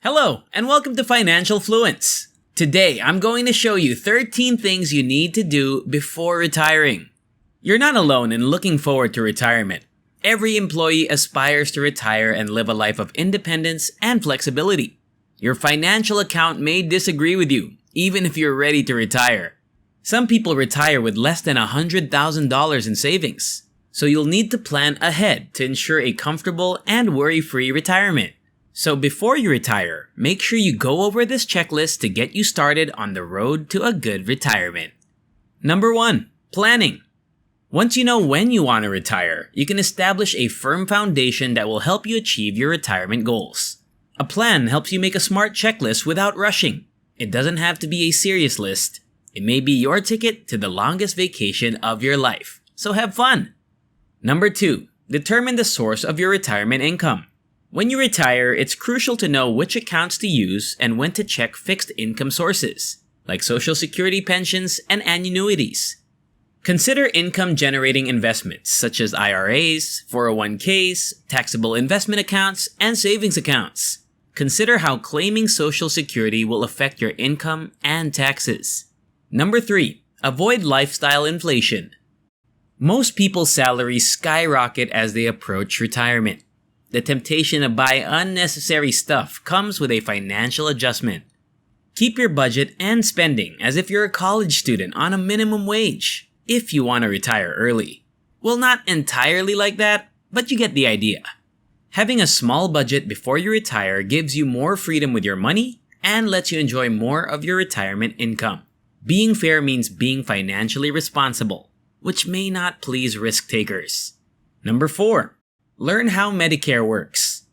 Hello, and welcome to Financial Fluence. Today, I'm going to show you 13 things you need to do before retiring. You're not alone in looking forward to retirement. Every employee aspires to retire and live a life of independence and flexibility. Your financial account may disagree with you, even if you're ready to retire. Some people retire with less than $100,000 in savings, so you'll need to plan ahead to ensure a comfortable and worry-free retirement. So before you retire, make sure you go over this checklist to get you started on the road to a good retirement. Number 1. Planning. Once you know when you want to retire, you can establish a firm foundation that will help you achieve your retirement goals. A plan helps you make a smart checklist without rushing. It doesn't have to be a serious list. It may be your ticket to the longest vacation of your life, so have fun. Number 2. Determine the source of your retirement income. When you retire, it's crucial to know which accounts to use and when to check fixed income sources, like Social Security pensions and annuities. Consider income-generating investments such as IRAs, 401ks, taxable investment accounts, and savings accounts. Consider how claiming Social Security will affect your income and taxes. Number 3. Avoid lifestyle inflation. Most people's salaries skyrocket as they approach retirement. The temptation to buy unnecessary stuff comes with a financial adjustment. Keep your budget and spending as if you're a college student on a minimum wage, if you want to retire early. Well, not entirely like that, but you get the idea. Having a small budget before you retire gives you more freedom with your money and lets you enjoy more of your retirement income. Being fair means being financially responsible, which may not please risk takers. Number 4. Learn how Medicare works.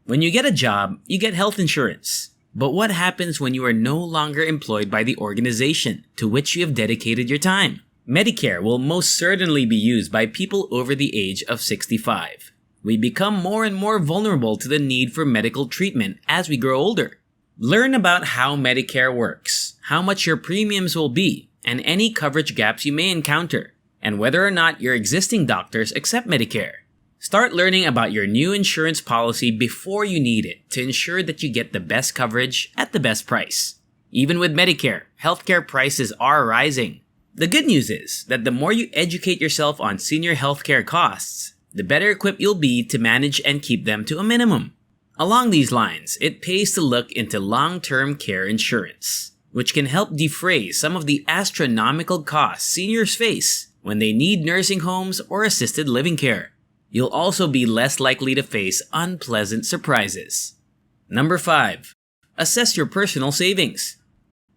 When you get a job, you get health insurance. But what happens when you are no longer employed by the organization to which you have dedicated your time? Medicare will most certainly be used by people over the age of 65. We become more and more vulnerable to the need for medical treatment as we grow older. Learn about how Medicare works, how much your premiums will be, and any coverage gaps you may encounter, and whether or not your existing doctors accept Medicare. Start learning about your new insurance policy before you need it to ensure that you get the best coverage at the best price. Even with Medicare, healthcare prices are rising. The good news is that the more you educate yourself on senior healthcare costs, the better equipped you'll be to manage and keep them to a minimum. Along these lines, it pays to look into long-term care insurance, which can help defray some of the astronomical costs seniors face when they need nursing homes or assisted living care. You'll also be less likely to face unpleasant surprises. Number 5. Assess your personal savings.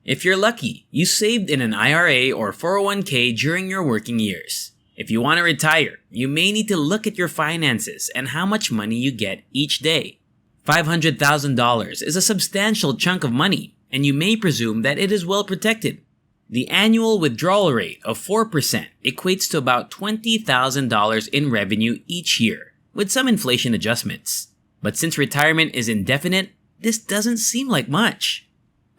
If you're lucky, you saved in an IRA or 401k during your working years. If you want to retire, you may need to look at your finances and how much money you get each day. $500,000 is a substantial chunk of money, and you may presume that it is well protected. The annual withdrawal rate of 4% equates to about $20,000 in revenue each year, with some inflation adjustments. But since retirement is indefinite, this doesn't seem like much.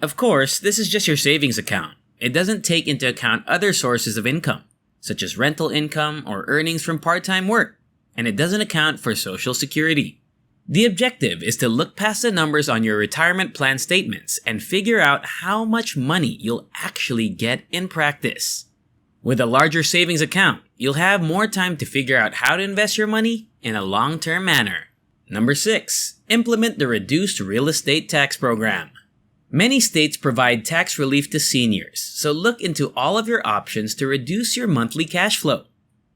Of course, this is just your savings account. It doesn't take into account other sources of income, such as rental income or earnings from part-time work, and it doesn't account for Social Security. The objective is to look past the numbers on your retirement plan statements and figure out how much money you'll actually get in practice. With a larger savings account, you'll have more time to figure out how to invest your money in a long-term manner. Number 6. Implement the reduced real estate tax program. Many states provide tax relief to seniors, so look into all of your options to reduce your monthly cash flow.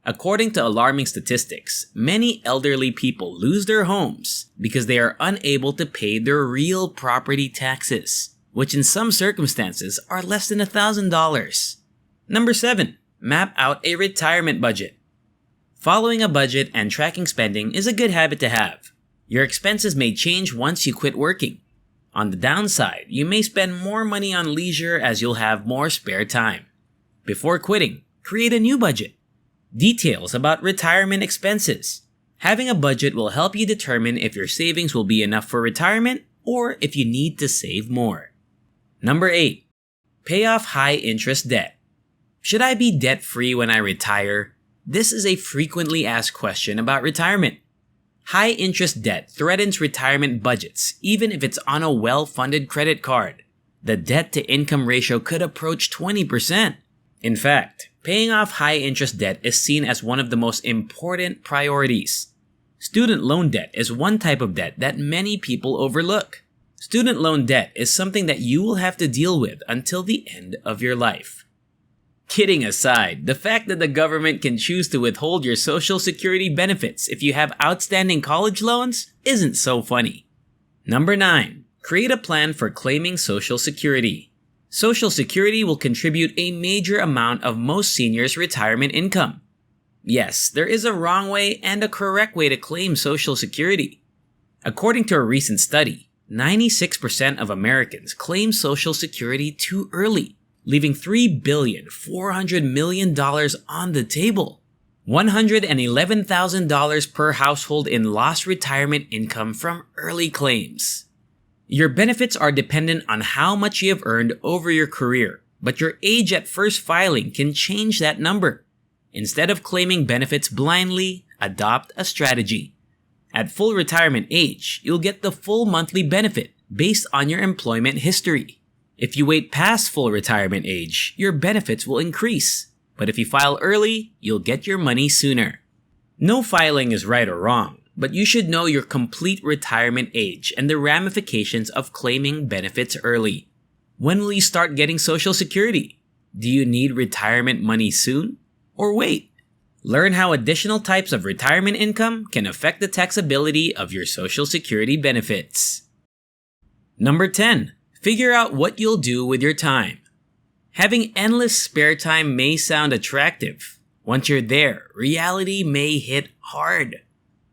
According to alarming statistics, many elderly people lose their homes because they are unable to pay their real property taxes, which in some circumstances are less than $1,000. Number 7. Map out a retirement budget. Following a budget and tracking spending is a good habit to have. Your expenses may change once you quit working. On the downside, you may spend more money on leisure as you'll have more spare time. Before quitting, create a new budget. Details about retirement expenses. Having a budget will help you determine if your savings will be enough for retirement or if you need to save more. Number 8. Pay off high-interest debt. Should I be debt-free when I retire? This is a frequently asked question about retirement. High interest debt threatens retirement budgets, even if it's on a well-funded credit card. The debt-to-income ratio could approach 20%. In fact, paying off high interest debt is seen as one of the most important priorities. Student loan debt is one type of debt that many people overlook. Student loan debt is something that you will have to deal with until the end of your life. Kidding aside, the fact that the government can choose to withhold your Social Security benefits if you have outstanding college loans isn't so funny. Number 9. Create a plan for claiming Social Security. Social Security will contribute a major amount of most seniors' retirement income. Yes, there is a wrong way and a correct way to claim Social Security. According to a recent study, 96% of Americans claim Social Security too early, leaving $3.4 billion on the table. $111,000 per household in lost retirement income from early claims. Your benefits are dependent on how much you have earned over your career, but your age at first filing can change that number. Instead of claiming benefits blindly, adopt a strategy. At full retirement age, you'll get the full monthly benefit based on your employment history. If you wait past full retirement age, your benefits will increase. But if you file early, you'll get your money sooner. No filing is right or wrong, but you should know your complete retirement age and the ramifications of claiming benefits early. When will you start getting Social Security? Do you need retirement money soon? Or wait? Learn how additional types of retirement income can affect the taxability of your Social Security benefits. Number 10. Figure out what you'll do with your time. Having endless spare time may sound attractive. Once you're there, reality may hit hard.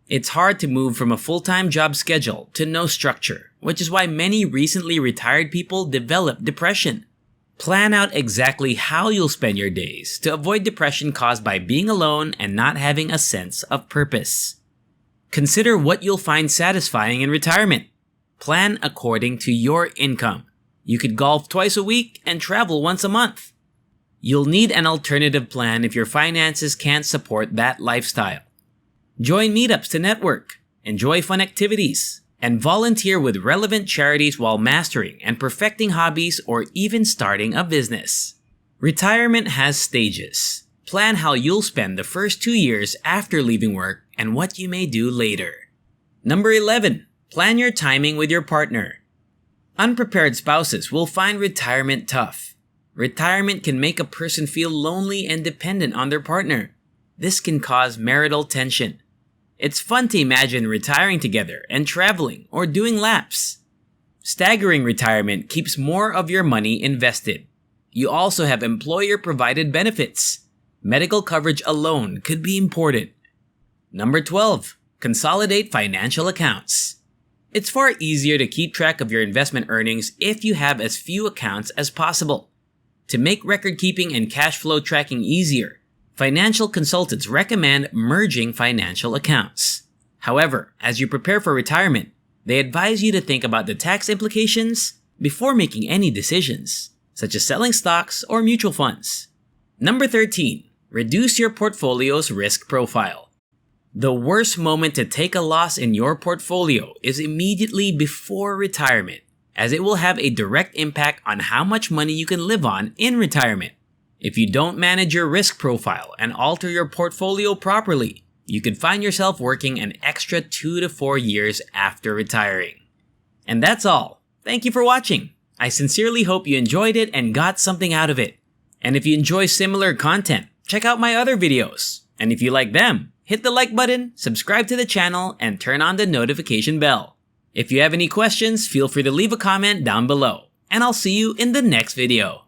It's hard to move from a full-time job schedule to no structure, which is why many recently retired people develop depression. Plan out exactly how you'll spend your days to avoid depression caused by being alone and not having a sense of purpose. Consider what you'll find satisfying in retirement. Plan according to your income. You could golf twice a week and travel once a month. You'll need an alternative plan if your finances can't support that lifestyle. Join meetups to network, enjoy fun activities, and volunteer with relevant charities while mastering and perfecting hobbies or even starting a business. Retirement has stages. Plan how you'll spend the first 2 years after leaving work and what you may do later. Number 11. Plan your timing with your partner. Unprepared spouses will find retirement tough. Retirement can make a person feel lonely and dependent on their partner. This can cause marital tension. It's fun to imagine retiring together and traveling or doing laps. Staggering retirement keeps more of your money invested. You also have employer-provided benefits. Medical coverage alone could be important. Number 12. Consolidate financial accounts. It's far easier to keep track of your investment earnings if you have as few accounts as possible. To make record keeping and cash flow tracking easier, financial consultants recommend merging financial accounts. However, as you prepare for retirement, they advise you to think about the tax implications before making any decisions, such as selling stocks or mutual funds. Number 13. Reduce your portfolio's risk profile. The worst moment to take a loss in your portfolio is immediately before retirement, as it will have a direct impact on how much money you can live on in retirement. If you don't manage your risk profile and alter your portfolio properly, you could find yourself working an extra 2 to 4 years after retiring. And that's all. Thank you for watching. I sincerely hope you enjoyed it and got something out of it. And if you enjoy similar content, check out my other videos. And if you like them, hit the like button, subscribe to the channel, and turn on the notification bell. If you have any questions, feel free to leave a comment down below. And I'll see you in the next video.